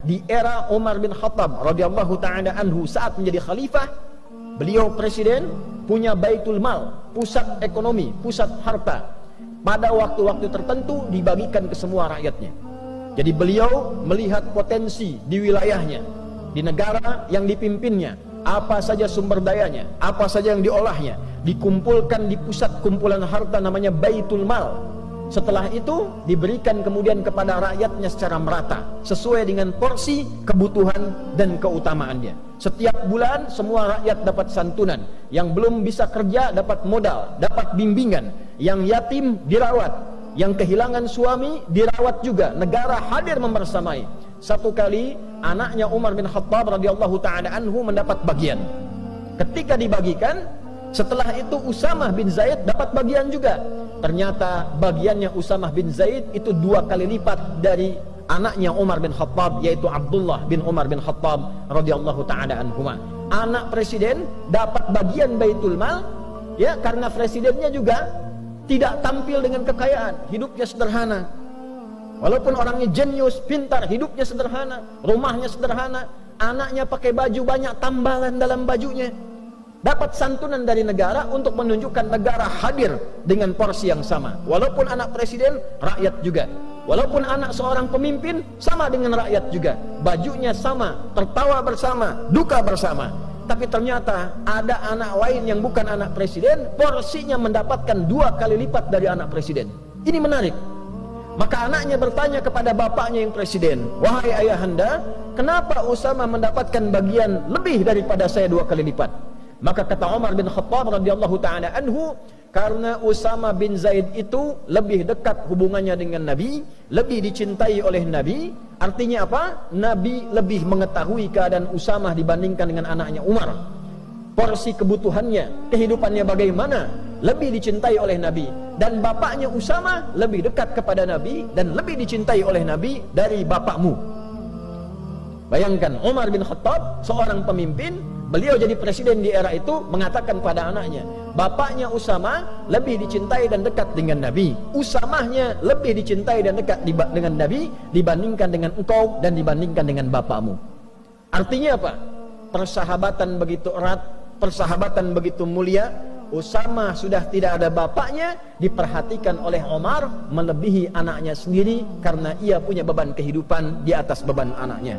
di era Umar bin Khattab radhiyallahu taala anhu saat menjadi khalifah. Beliau presiden, punya Baitul Mal, pusat ekonomi, pusat harta. Pada waktu-waktu tertentu dibagikan ke semua rakyatnya. Jadi beliau melihat potensi di wilayahnya, di negara yang dipimpinnya, apa saja sumber dayanya, apa saja yang diolahnya, dikumpulkan di pusat kumpulan harta namanya Baitul Mal. Setelah itu diberikan kemudian kepada rakyatnya secara merata, sesuai dengan porsi, kebutuhan, dan keutamaannya. Setiap bulan semua rakyat dapat santunan. Yang belum bisa kerja dapat modal, dapat bimbingan. Yang yatim dirawat, yang kehilangan suami dirawat juga. Negara hadir membersamai. Satu kali anaknya Umar bin Khattab radhiyallahu taala anhu mendapat bagian. Ketika dibagikan, setelah itu Usamah bin Zaid dapat bagian juga. Ternyata bagiannya Usamah bin Zaid itu 2 kali lipat dari anaknya Umar bin Khattab, yaitu Abdullah bin Umar bin Khattab radhiyallahu taala anhuma. Anak presiden dapat bagian Baitul Mal, ya, karena presidennya juga tidak tampil dengan kekayaan, hidupnya sederhana. Walaupun orangnya jenius, pintar, hidupnya sederhana, rumahnya sederhana, anaknya pakai baju banyak tambalan dalam bajunya. Dapat santunan dari negara untuk menunjukkan negara hadir dengan porsi yang sama. Walaupun anak presiden, rakyat juga. Walaupun anak seorang pemimpin, sama dengan rakyat juga. Bajunya sama, tertawa bersama, duka bersama. Tapi ternyata ada anak lain yang bukan anak presiden, porsinya mendapatkan 2 kali lipat dari anak presiden. Ini menarik. Maka anaknya bertanya kepada bapaknya yang presiden, "Wahai ayahanda, kenapa Usamah mendapatkan bagian lebih daripada saya 2 kali lipat?" Maka kata Umar bin Khattab radhiyallahu taala anhu, karena Usamah bin Zaid itu lebih dekat hubungannya dengan Nabi, lebih dicintai oleh Nabi. Artinya apa? Nabi lebih mengetahui keadaan Usamah dibandingkan dengan anaknya Umar. Porsi kebutuhannya, kehidupannya bagaimana, lebih dicintai oleh Nabi. Dan bapaknya Usamah lebih dekat kepada Nabi dan lebih dicintai oleh Nabi dari bapakmu. Bayangkan, Umar bin Khattab seorang pemimpin, beliau jadi presiden di era itu, mengatakan pada anaknya, bapaknya Usamah lebih dicintai dan dekat dengan Nabi. Usamahnya lebih dicintai dan dekat dengan Nabi dibandingkan dengan engkau dan dibandingkan dengan bapakmu. Artinya apa? Persahabatan begitu erat, persahabatan begitu mulia. Usamah sudah tidak ada bapaknya, diperhatikan oleh Umar melebihi anaknya sendiri karena ia punya beban kehidupan di atas beban anaknya.